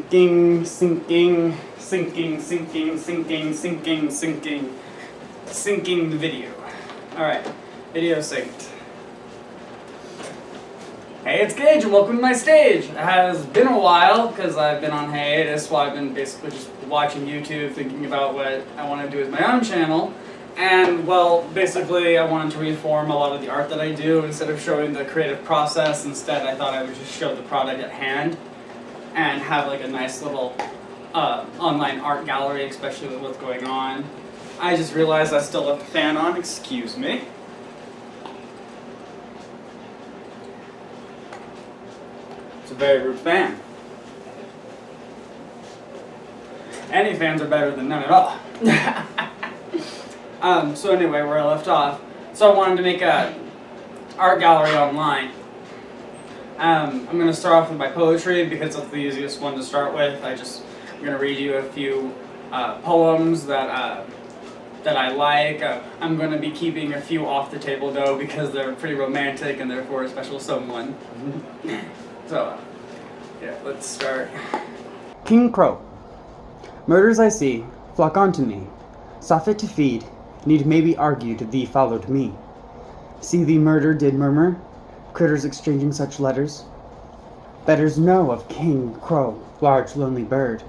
Sinking, sinking, sinking, sinking, sinking, sinking, sinking, sinking the video. Alright, video synced. Hey, it's Gage and welcome to my stage. It has been a while because I've been on hiatus while I've been basically just watching YouTube, thinking about what I want to do with my own channel. And, well, basically I wanted to reform a lot of the art that I do. Instead of showing the creative process, instead I thought I would just show the product at hand and have like a nice little online art gallery, especially with what's going on. I just realized I still left the fan on, excuse me. It's a very rude fan. Any fans are better than none at all. So anyway, where I left off. So I wanted to make a art gallery online. I'm going to start off with my poetry because that's the easiest one to start with. I'm going to read you a few poems that I like. I'm going to be keeping a few off the table though because they're pretty romantic and therefore a special someone. So, yeah, let's start. King Crow. Murders I see, flock onto me. Saw fit to feed, need maybe argued thee followed me. See thee murder did murmur, critters exchanging such letters. Betters know of King Crow, large lonely bird.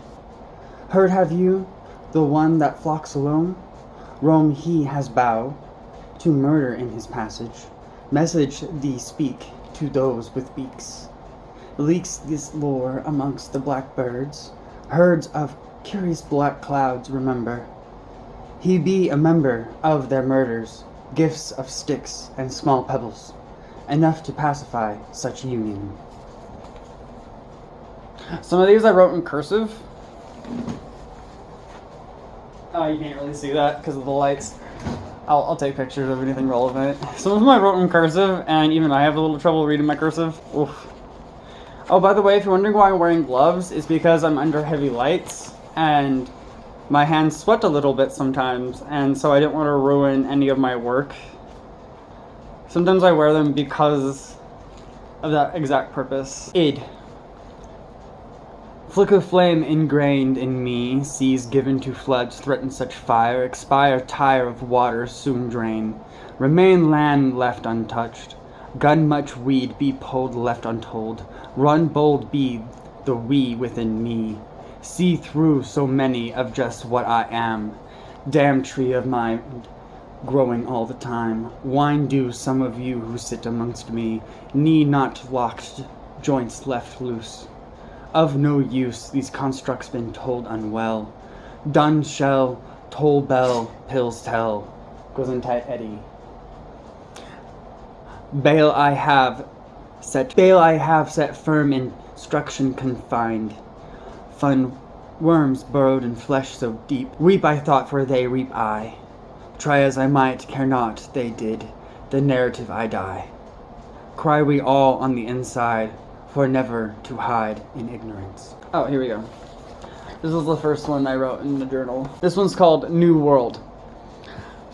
Heard have you, the one that flocks alone? Roam he has bow to murder in his passage. Message thee speak to those with beaks. Leaks this lore amongst the black birds. Herds of curious black clouds remember. He be a member of their murders, gifts of sticks and small pebbles, enough to pacify such union. Some of these I wrote in cursive. You can't really see that because of the lights. I'll take pictures of anything relevant. Some of them I wrote in cursive, and even I have a little trouble reading my cursive. Oof. Oh, by the way, if you're wondering why I'm wearing gloves, it's because I'm under heavy lights, and my hands sweat a little bit sometimes, and so I didn't want to ruin any of my work. Sometimes I wear them because of that exact purpose. Id. Flick of flame ingrained in me, seas given to floods threaten such fire, expire, tire of water soon drain, remain land left untouched, gun much weed be pulled left untold, run bold be the we within me, see through so many of just what I am, damn tree of mind, growing all the time, wine do some of you who sit amongst me, knee not locked, joints left loose. Of no use, these constructs been told unwell. Done shall, toll bell, pills tell. Goes in tight Eddie. Bail I have set firm, instruction confined. Fun worms burrowed in flesh so deep. Weep I thought, for they reap I. Try as I might, care not, they did. The narrative I die. Cry we all on the inside, for never to hide in ignorance. Oh, here we go. This is the first one I wrote in the journal. This one's called New World.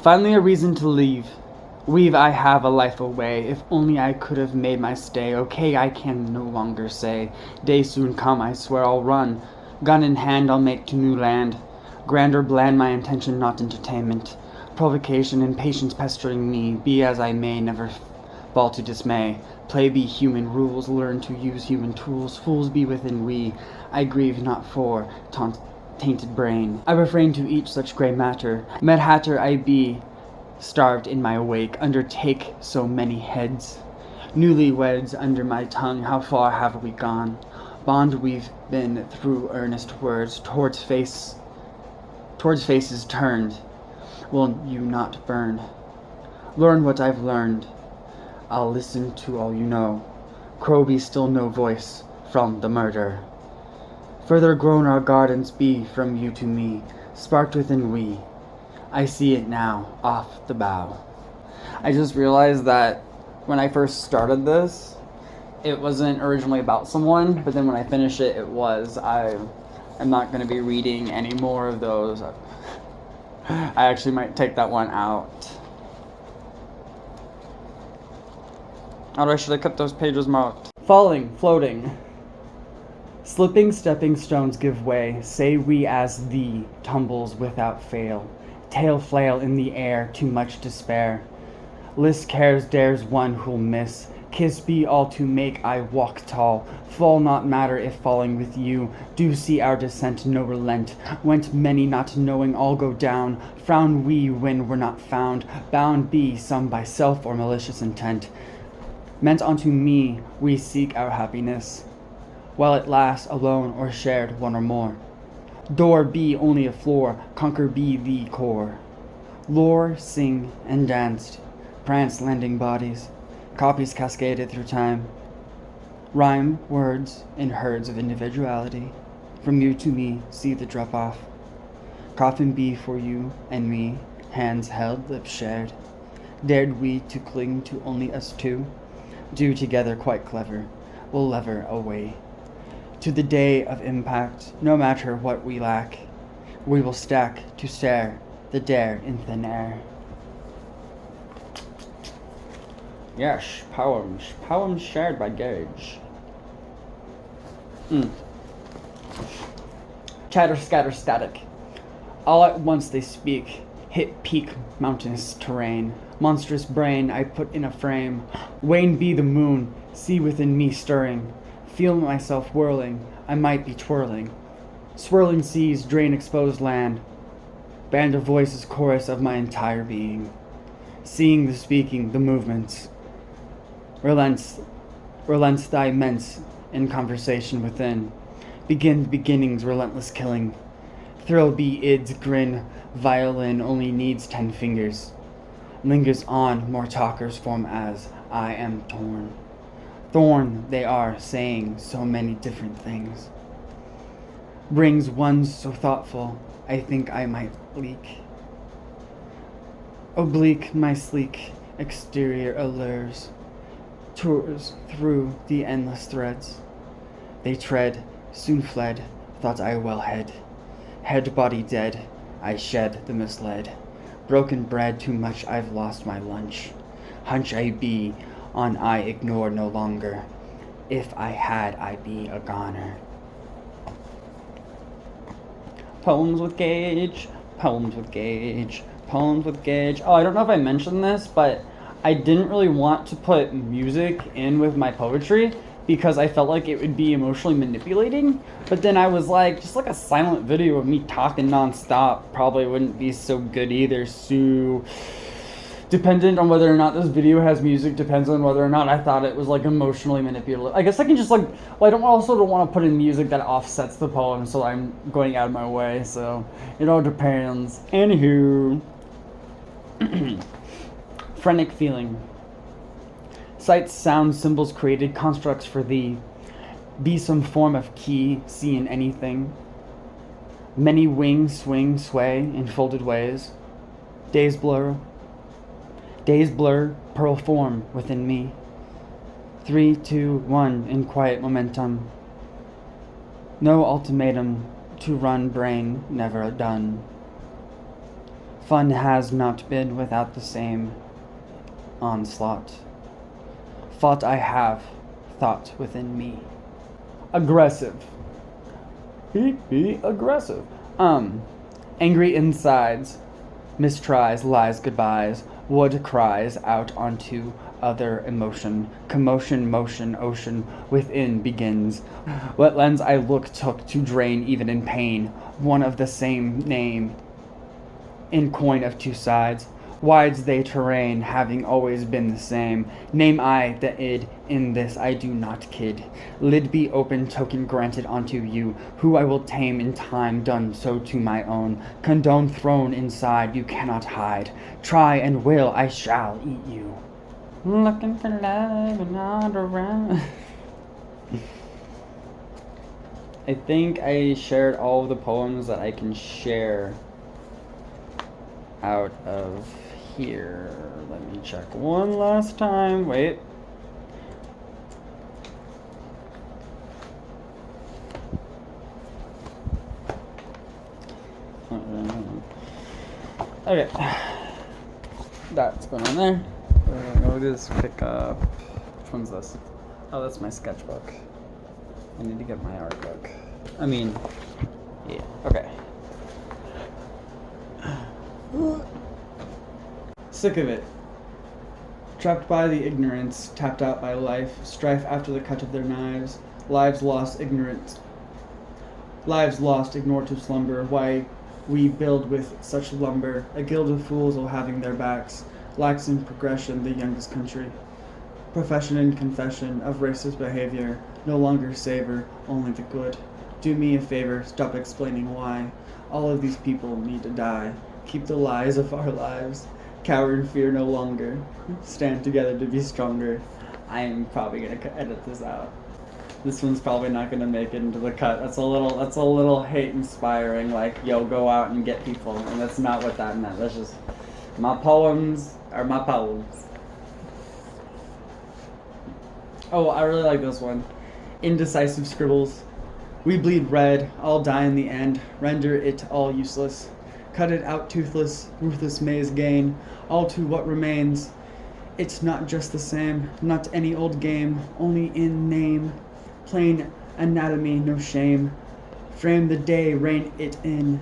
Finally a reason to leave. Weave I have a life away. If only I could have made my stay. Okay, I can no longer say. Day soon come, I swear I'll run. Gun in hand, I'll make to new land. Grand or bland, my intention not entertainment. Provocation and patience pestering me. Be as I may, never fall to dismay. Play be human rules, learn to use human tools. Fools be within we. I grieve not for tainted brain. I refrain to eat such grey matter. Mad hatter I be, starved in my wake. Undertake so many heads. Newlyweds under my tongue, how far have we gone? Bond we've been through earnest words, towards faces turned. Will you not burn? Learn what I've learned. I'll listen to all you know. Crow be still no voice from the murder. Further grown our gardens be from you to me, sparked within we. I see it now, off the bough. I just realized that when I first started this, it wasn't originally about someone, but then when I finished it, it was. I'm not going to be reading any more of those. I actually might take that one out. Or I should have kept those pages marked. Falling, floating. Slipping stepping stones give way, say we as thee, tumbles without fail. Tail flail in the air, too much despair. List cares dares one who'll miss. Kiss be all to make I walk tall. Fall not matter if falling with you. Do see our descent no relent. Went many not knowing all go down. Frown we when we're not found. Bound be some by self or malicious intent. Meant unto me we seek our happiness, while it lasts alone or shared one or more. Door be only a floor, conquer be the core. Lore, sing, and danced, prance lending bodies, copies cascaded through time. Rhyme, words, in herds of individuality. From you to me, see the drop off. Coffin be for you and me, hands held, lips shared. Dared we to cling to only us two? Do together quite clever, we'll lever away. To the day of impact, no matter what we lack, we will stack to stare the dare in thin air. Yes, poems. Poems shared by Gage. Chatter, scatter, static. All at once they speak, hit peak mountainous terrain. Monstrous brain I put in a frame. Wane be the moon, see within me stirring. Feel myself whirling, I might be twirling. Swirling seas drain exposed land. Band of voices chorus of my entire being. Seeing the speaking, the movements. Relents thy immense in conversation within. Begin the beginnings, relentless killing. Thrill be id's grin, violin only needs 10 fingers. Lingers on, more talkers form as I am torn. Thorn they are, saying so many different things. Brings one so thoughtful, I think I might leak. Oblique my sleek exterior allures, tours through the endless threads. They tread, soon fled, thought I well had. Head body dead, I shed the misled. Broken bread too much, I've lost my lunch. Hunch I be, on I ignore no longer. If I had, I be a goner. Poems with Gage, poems with Gage, poems with Gage. Oh, I don't know if I mentioned this, but I didn't really want to put music in with my poetry because I felt like it would be emotionally manipulating. But then I was like, just like a silent video of me talking nonstop probably wouldn't be so good either. So, dependent on whether or not this video has music, depends on whether or not I thought it was like emotionally manipulative. I guess I can just like, well, I don't want to put in music that offsets the poem, so I'm going out of my way. So, it all depends. Anywho. Phrenic feeling. Sights, sounds, symbols created, constructs for thee. Be some form of key, see in anything. Many wings swing, sway in folded ways. Days blur, pearl form within me. 3, 2, 1 in quiet momentum. No ultimatum to run brain never done. Fun has not been without the same onslaught. Thought I have, thought within me. Aggressive. Be aggressive. Angry insides, mistries, lies, goodbyes. Wood cries out onto other emotion. Commotion, motion, ocean within begins. What lens I look took to drain even in pain. One of the same name in coin of two sides. Wides they terrain, having always been the same. Name I the id, in this I do not kid. Lid be open, token granted unto you, who I will tame in time, done so to my own. Condone thrown inside, you cannot hide. Try and will, I shall eat you. Looking for love and not around. I think I shared all of the poems that I can share out of here. Let me check one last time. Wait. Okay. That's going on there. We're gonna go this pick up. Which one's this? Oh, that's my sketchbook. I need to get my art book. I mean, yeah, okay. Sick of it. Trapped by the ignorance, tapped out by life, strife after the cut of their knives, lives lost, ignorant. Lives lost, ignored to slumber. Why we build with such lumber? A guild of fools all having their backs, lacks in progression, the youngest country. Profession and confession of racist behavior, no longer savor, only the good. Do me a favor, stop explaining why. All of these people need to die. Keep the lies of our lives. Cower in fear no longer. Stand together to be stronger. I am probably gonna edit this out. This one's probably not gonna make it into the cut. That's a little hate inspiring, like, yo, go out and get people. And that's not what that meant. That's just, my poems are my poems. Oh, I really like this one. Indecisive scribbles. We bleed red, all die in the end, render it all useless. Cut it out toothless, ruthless maze gain, all to what remains. It's not just the same, not any old game, only in name. Plain anatomy, no shame. Frame the day, rein it in.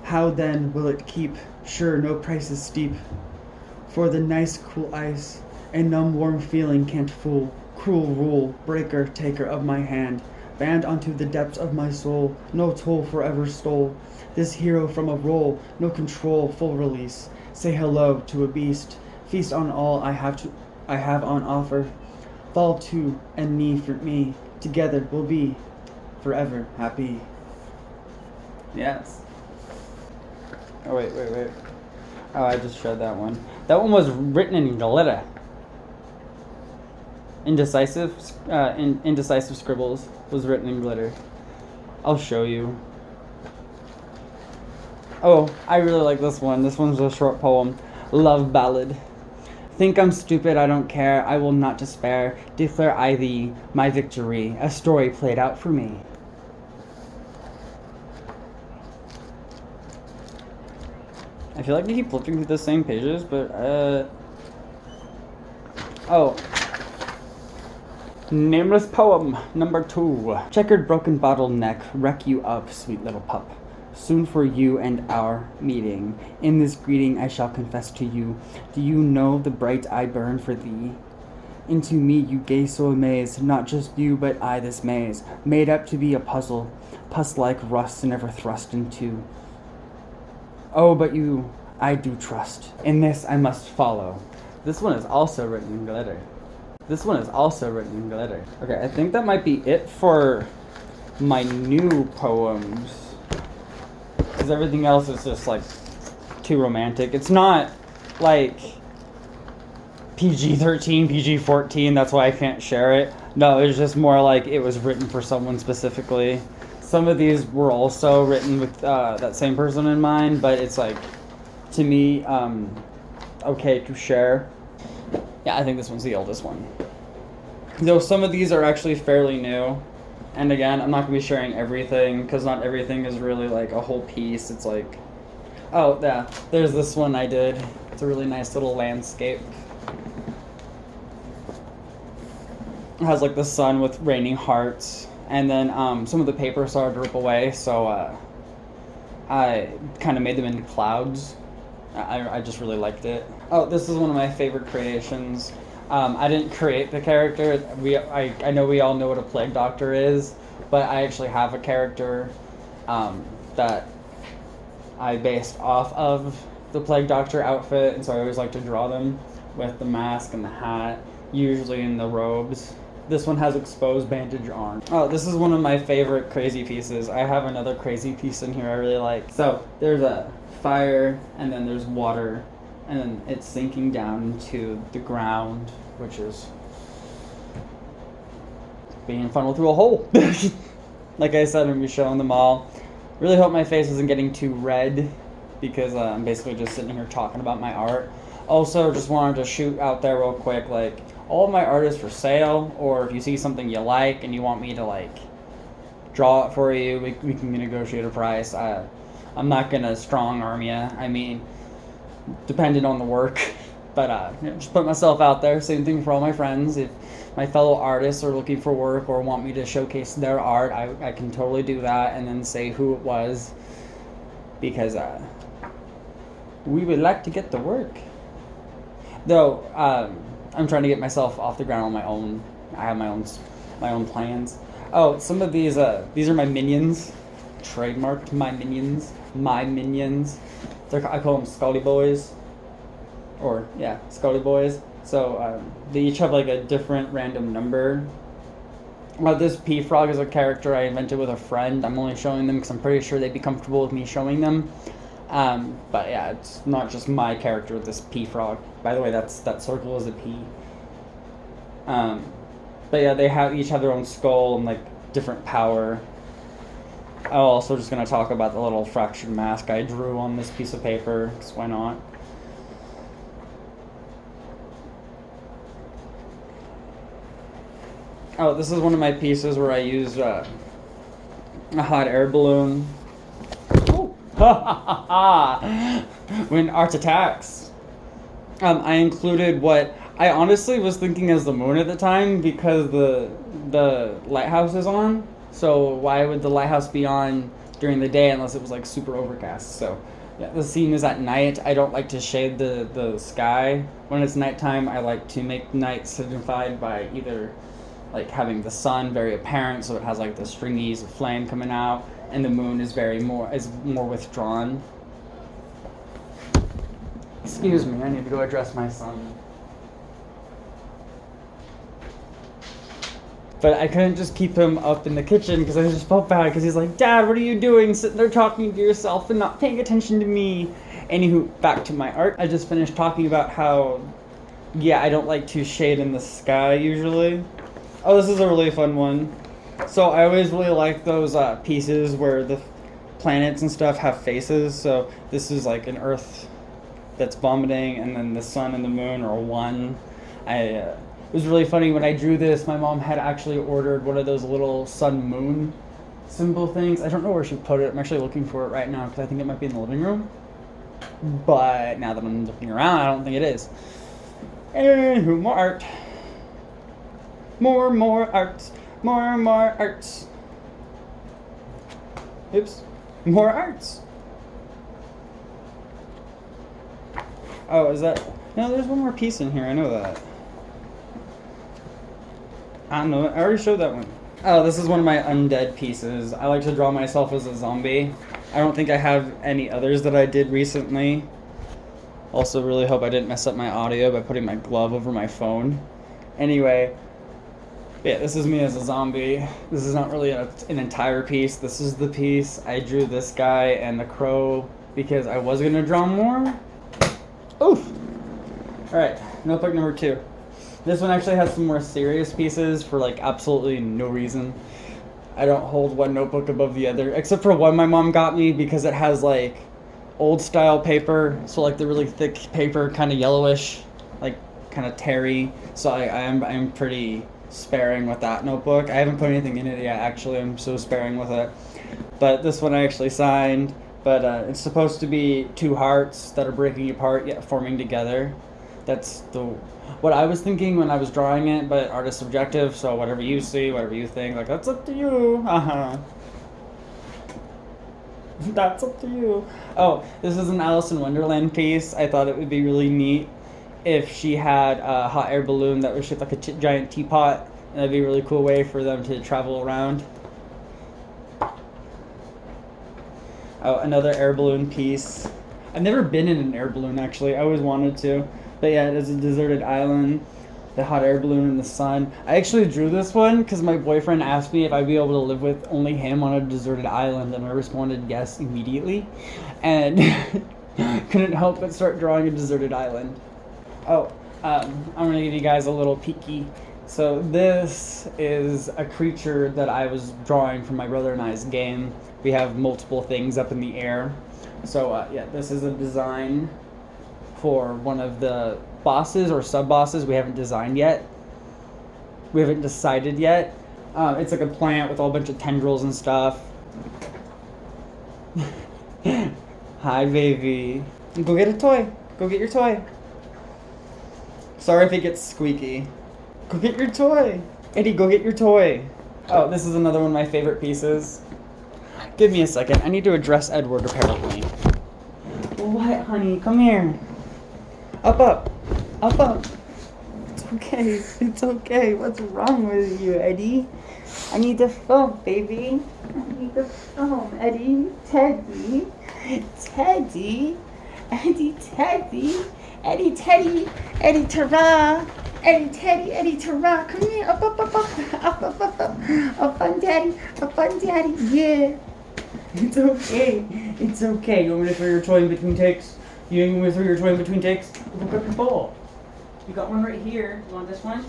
How then will it keep? Sure, no price is steep. For the nice cool ice, a numb warm feeling can't fool. Cruel rule, breaker, taker of my hand. Banned onto the depths of my soul, no toll forever stole. This hero from a role, no control, full release. Say hello to a beast, feast on all I have on offer. Fall to and knee for me, together we'll be forever happy. Yes. Oh wait. Oh, I just showed that one. That one was written in glitter. Indecisive scribbles was written in glitter. I'll show you. Oh, I really like this one. This one's a short poem. Love ballad. Think I'm stupid, I don't care, I will not despair. Declare I thee my victory, a story played out for me. I feel like I keep flipping through the same pages, but oh. Nameless poem number 2. Checkered broken bottleneck, wreck you up, sweet little pup. Soon for you and our meeting. In this greeting I shall confess to you. Do you know the bright eye burn for thee? Into me you gaze so amazed, not just you but I this maze, made up to be a puzzle, pus-like rust never thrust into. Oh, but you I do trust. In this I must follow. This one is also written in glitter. Okay, I think that might be it for my new poems. Because everything else is just, like, too romantic. It's not, like, PG-13, PG-14, that's why I can't share it. No, it's just more like it was written for someone specifically. Some of these were also written with that same person in mind, but it's, like, to me, okay to share. Yeah, I think this one's the oldest one. Though some of these are actually fairly new. And again, I'm not going to be sharing everything, because not everything is really like a whole piece. It's like, oh, yeah, there's this one I did. It's a really nice little landscape. It has like the sun with raining hearts. And then some of the paper started to rip away, so I kind of made them into clouds. I just really liked it. Oh, this is one of my favorite creations. I didn't create the character. I know we all know what a plague doctor is, but I actually have a character that I based off of the plague doctor outfit, and so I always like to draw them with the mask and the hat, usually in the robes. This one has exposed bandage arm. Oh, this is one of my favorite crazy pieces. I have another crazy piece in here I really like. So there's a fire, and then there's water, and then it's sinking down into the ground, which is being funneled through a hole. Like I said, I'm gonna be showing them all. Really hope my face isn't getting too red, because I'm basically just sitting here talking about my art. Also, just wanted to shoot out there real quick, like, all of my art is for sale, or if you see something you like and you want me to, like, draw it for you, we can negotiate a price. I'm not gonna strong arm you. I mean, depending on the work, But just put myself out there. Same thing for all my friends. If my fellow artists are looking for work or want me to showcase their art, I can totally do that and then say who it was, because we would like to get the work. Though I'm trying to get myself off the ground on my own. I have my own plans. Oh, some of these are my minions, trademarked my minions. I call them Scotty Boys, or yeah, Scotty Boys. So they each have like a different random number. This P-Frog is a character I invented with a friend. I'm only showing them because I'm pretty sure they'd be comfortable with me showing them. But yeah, it's not just my character, this P-Frog. By the way, that circle is a P. But yeah, they each have their own skull and like different power. I'm also just going to talk about the little fractured mask I drew on this piece of paper, because why not? Oh, this is one of my pieces where I use a hot air balloon. When art attacks. I included what I honestly was thinking as the moon at the time, because the lighthouse is on. So why would the lighthouse be on during the day unless it was like super overcast? So yeah, the scene is at night. I don't like to shade the sky when it's nighttime. I like to make night signified by either like having the sun very apparent, so it has like the stringies of flame coming out, and the moon is more withdrawn. Excuse me, I need to go address my son. But I couldn't just keep him up in the kitchen because I just felt bad, because he's like, Dad, what are you doing? Sitting there talking to yourself and not paying attention to me. Anywho, back to my art. I just finished talking about how, yeah, I don't like to shade in the sky usually. Oh, this is a really fun one. So I always really like those pieces where the planets and stuff have faces. So this is like an Earth that's vomiting, and then the sun and the moon are one. It was really funny when I drew this. My mom had actually ordered one of those little sun-moon symbol things. I don't know where she put it. I'm actually looking for it right now because I think it might be in the living room. But now that I'm looking around, I don't think it is. Anywho, more art. More arts. More arts. Oops. More arts. Oh, is that... No, there's one more piece in here. I know that. I don't know. I already showed that one. Oh, this is one of my undead pieces. I like to draw myself as a zombie. I don't think I have any others that I did recently. Also, really hope I didn't mess up my audio by putting my glove over my phone. Anyway, yeah, this is me as a zombie. This is not really an entire piece. This is the piece. I drew this guy and the crow because I was going to draw more. Oof! Alright, notebook number 2. This one actually has some more serious pieces for like absolutely no reason. I don't hold one notebook above the other, except for one my mom got me because it has like old style paper, so like the really thick paper, kind of yellowish, like kind of terry. So I'm pretty sparing with that notebook. I haven't put anything in it yet, actually. I'm so sparing with it. But this one I actually signed. But it's supposed to be 2 hearts that are breaking apart yet forming together. That's what I was thinking when I was drawing it, but art is subjective, so whatever you see, whatever you think, like, that's up to you. That's up to you. Oh, this is an Alice in Wonderland piece. I thought it would be really neat if she had a hot air balloon that was shaped like a giant teapot. And that'd be a really cool way for them to travel around. Oh, another air balloon piece. I've never been in an air balloon, actually. I always wanted to. But yeah, it is a deserted island. The hot air balloon in the sun. I actually drew this one because my boyfriend asked me if I'd be able to live with only him on a deserted island, and I responded yes immediately. And couldn't help but start drawing a deserted island. Oh, I'm going to give you guys a little peeky. So this is a creature that I was drawing for my brother and I's game. We have multiple things up in the air. So yeah, this is a design for one of the bosses or sub-bosses we haven't designed yet. We haven't decided yet. It's like a plant with a whole bunch of tendrils and stuff. Hi, baby. Go get a toy. Go get your toy. Sorry if it gets squeaky. Go get your toy. Eddie, go get your toy. Oh, this is another one of my favorite pieces. Give me a second. I need to address Edward, apparently. What, honey? Come here. Up, up. Up, up. It's okay. It's okay. What's wrong with you, Eddie? I need to film, baby. I need to film, Eddie. Teddy. Teddy. Eddie, Teddy. Eddie, Teddy. Eddie, Tara. Eddie, Teddy. Eddie, Tara. Come here. Up, up, up, up. Up, up, up, up. Up on Daddy. Up on Daddy. Yeah. It's okay. It's okay. You want me to throw your toy in between takes? You want me to throw your toy in between takes? Look up your bowl. You got one right here. You want this one?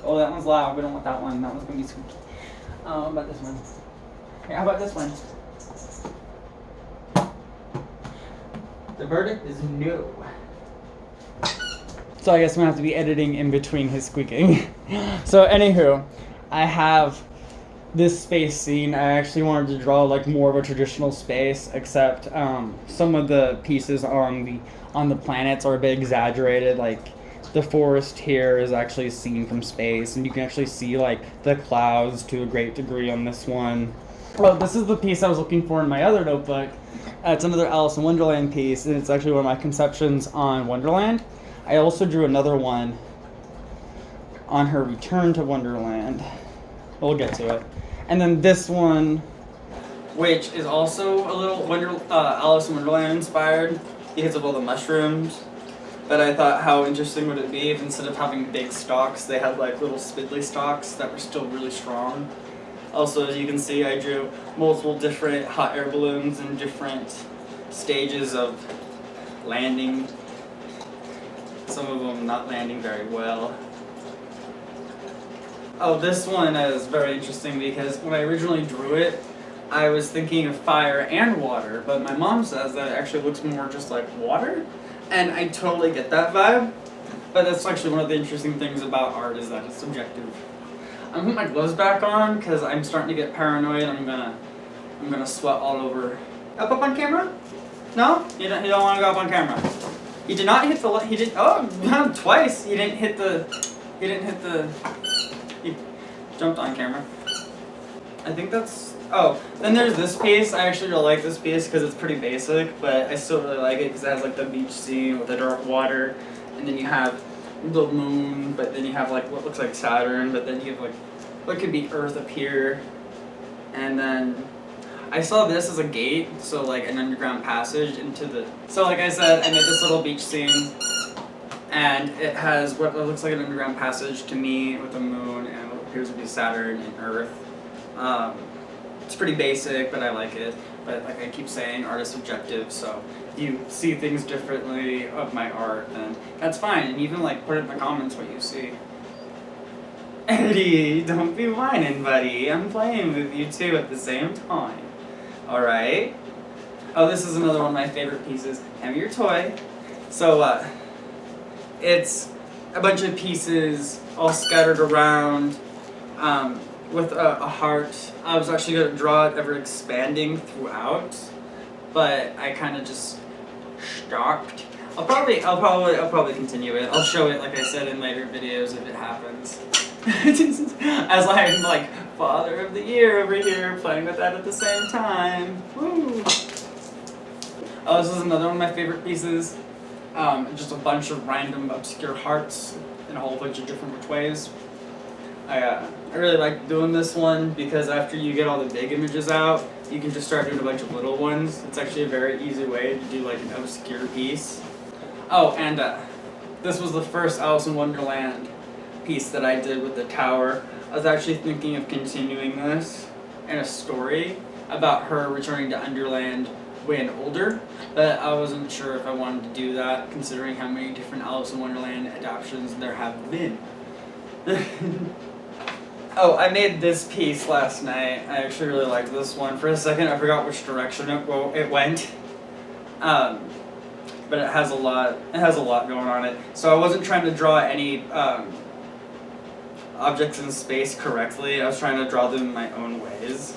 Oh, that one's loud. We don't want that one. That one's gonna be squeaky. How about this one? Here, how about this one? The verdict is no. So I guess I'm gonna have to be editing in between his squeaking. So anywho, I have this space scene. I actually wanted to draw like more of a traditional space, except some of the pieces on the planets are a bit exaggerated. Like the forest here is actually seen from space, and you can actually see like the clouds to a great degree on this one. Well, this is the piece I was looking for in my other notebook. It's another Alice in Wonderland piece, and it's actually one of my conceptions on Wonderland. I also drew another one on her return to Wonderland. We'll get to it. And then this one, which is also a little Alice in Wonderland inspired because of all the mushrooms. But I thought, how interesting would it be if instead of having big stalks, they had like little spindly stalks that were still really strong. Also, as you can see, I drew multiple different hot air balloons in different stages of landing. Some of them not landing very well. Oh, this one is very interesting because when I originally drew it, I was thinking of fire and water, but my mom says that it actually looks more just like water, and I totally get that vibe, but that's actually one of the interesting things about art is that it's subjective. I'm putting my gloves back on because I'm starting to get paranoid. I'm gonna sweat all over. Up on camera? No? You don't want to go up on camera. He did not hit the. He did. Oh, twice. He didn't hit the. He jumped on camera. I think that's. Oh, then there's this piece. I actually really like this piece because it's pretty basic, but I still really like it because it has like the beach scene with the dark water, and then you have the moon, but then you have like what looks like Saturn, but then you have like what could be Earth up here, and then I saw this as a gate, so like an underground passage into the. So like I said, I made this little beach scene, and it has what looks like an underground passage to me with the moon and what appears to be Saturn and Earth. It's pretty basic, but I like it. But like I keep saying, art is subjective, so if you see things differently of my art, then that's fine. And even like put it in the comments what you see. Eddie, don't be whining, buddy. I'm playing with you too at the same time. Alright? Oh, this is another one of my favorite pieces. Hand me your toy. So, it's a bunch of pieces all scattered around with a heart. I was actually going to draw it ever expanding throughout, but I kind of just stopped. I'll probably continue it. I'll show it, like I said, in later videos if it happens. As I'm like Father of the Year over here, playing with that at the same time. Woo! Oh, this is another one of my favorite pieces. Just a bunch of random obscure hearts in a whole bunch of different which ways. I really like doing this one because after you get all the big images out, you can just start doing a bunch of little ones. It's actually a very easy way to do like an obscure piece. Oh, and this was the first Alice in Wonderland piece that I did with the tower. I was actually thinking of continuing this in a story about her returning to Underland when older, but I wasn't sure if I wanted to do that considering how many different Alice in Wonderland adaptations there have been. Oh, I made this piece last night. I actually really liked this one. For a second, I forgot which direction it went. But it has a lot. It has a lot going on it. So I wasn't trying to draw any objects in space correctly. I was trying to draw them in my own ways.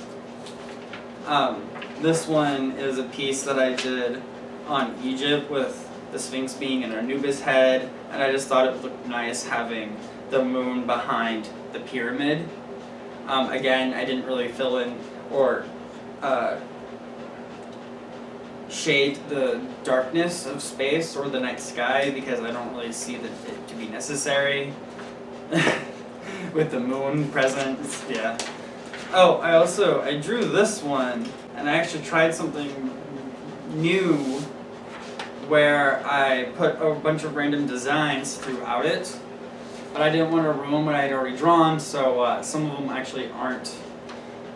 This one is a piece that I did on Egypt with the Sphinx being an Anubis head, and I just thought it would look nice having the moon behind the pyramid. Again, I didn't really fill in or shade the darkness of space or the night sky because I don't really see it to be necessary. With the moon present, yeah. Oh, I drew this one, and I actually tried something new where I put a bunch of random designs throughout it, but I didn't want to ruin what I had already drawn, so some of them actually aren't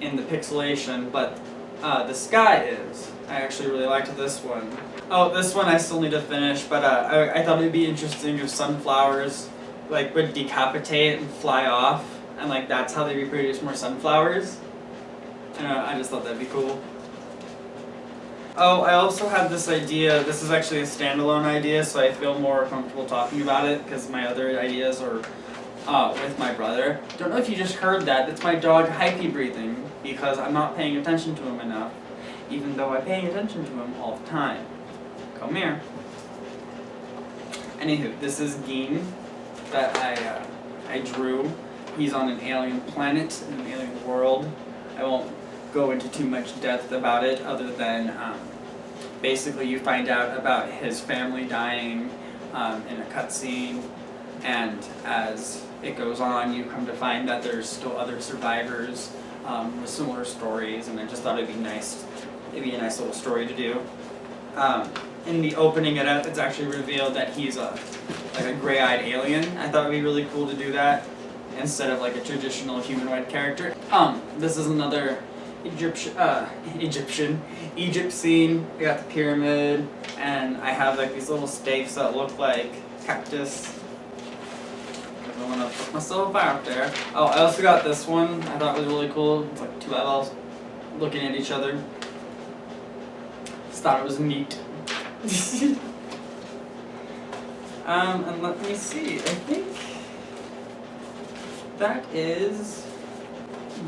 in the pixelation, but the sky is. I actually really liked this one. Oh, this one I still need to finish, but I thought it'd be interesting if sunflowers like would decapitate and fly off, and like that's how they reproduce more sunflowers. I just thought that'd be cool. Oh, I also had this idea. This is actually a standalone idea, so I feel more comfortable talking about it because my other ideas are with my brother. Don't know if you just heard that. That's my dog hypey breathing because I'm not paying attention to him enough, even though I'm paying attention to him all the time. Come here. Anywho, this is Geen that I drew. He's on an alien planet, in an alien world. I won't go into too much depth about it other than basically you find out about his family dying in a cutscene, and as it goes on you come to find that there's still other survivors with similar stories, and I just thought it'd be nice. It'd be a nice little story to do. In the opening it's actually revealed that he's a gray-eyed alien. I thought it'd be really cool to do that instead of like a traditional humanoid character. This is another Egypt scene. I got the pyramid, and I have like these little stakes that look like cactus. I don't want to put myself out there. Oh, I also got this one. I thought it was really cool. It's like two eyeballs looking at each other. Just thought it was neat. And let me see. I think that is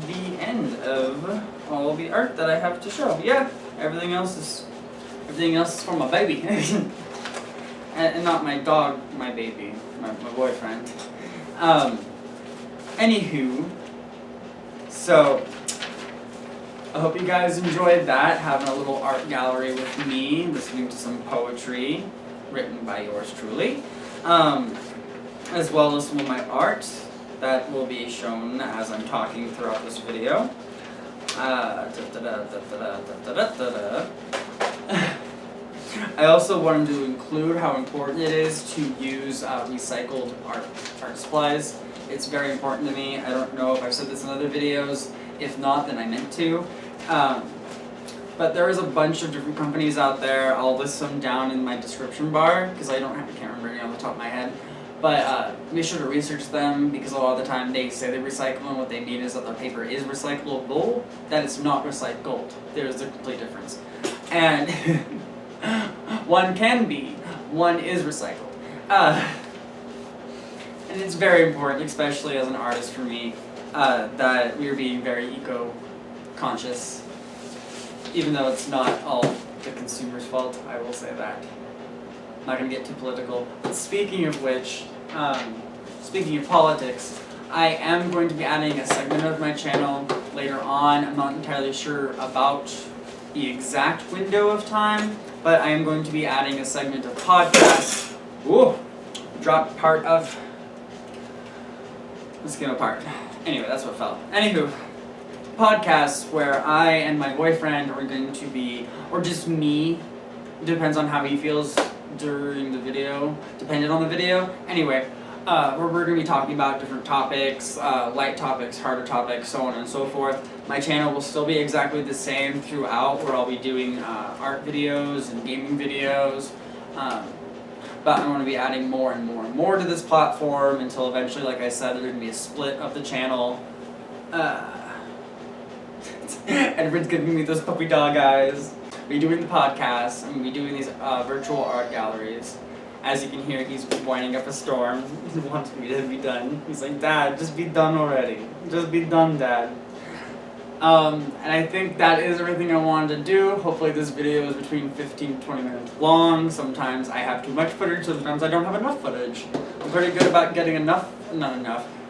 the end of all the art that I have to show. Yeah, everything else is for my baby, and not my dog, my baby, my boyfriend. Anywho, so I hope you guys enjoyed that, having a little art gallery with me, listening to some poetry written by yours truly, as well as some of my art that will be shown as I'm talking throughout this video. I also wanted to include how important it is to use recycled art supplies. It's very important to me. I don't know if I've said this in other videos. If not, then I meant to. But there is a bunch of different companies out there. I'll list them down in my description bar because I can't remember any on the top of my head. But make sure to research them because a lot of the time they say they recycle, and what they mean is that their paper is recyclable. That is not recycled. There's a complete difference. And one can be, one is recycled. And it's very important, especially as an artist for me, that we're being very eco-conscious. Even though it's not all the consumer's fault, I will say that. I'm not going to get too political. But speaking of which, speaking of politics, I am going to be adding a segment of my channel later on. I'm not entirely sure about the exact window of time, but I am going to be adding a segment of podcasts. Ooh, dropped part of. Let's get apart. Anyway, that's what fell. Anywho, podcasts where I and my boyfriend are going to be, or just me, depends on how he feels during the video, depending on the video. Anyway, where we're going to be talking about different topics, light topics, harder topics, so on and so forth. My channel will still be exactly the same throughout, where I'll be doing art videos and gaming videos. But I'm going to be adding more and more and more to this platform until eventually, like I said, there's going to be a split of the channel. Edward's giving me those puppy dog eyes. We're doing the podcast, and we're doing these virtual art galleries. As you can hear, he's winding up a storm. He wants me to be done. He's like, Dad, just be done already. Just be done, Dad. And I think that is everything I wanted to do. Hopefully this video is between 15 to 20 minutes long. Sometimes I have too much footage, sometimes I don't have enough footage. I'm pretty good about getting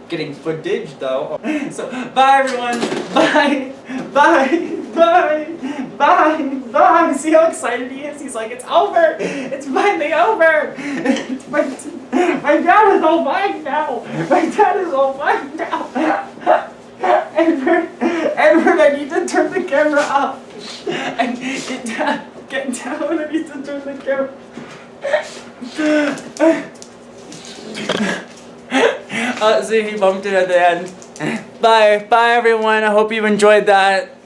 getting footage though. So, bye everyone! Bye! Bye! Bye! Bye! Bye! See how excited he is? He's like, it's over! It's finally over! My dad is all mine now! My dad is all mine now! Edward, I need to turn the camera off. And get down. I need to turn the camera. See, he bumped it at the end. Bye everyone. I hope you enjoyed that.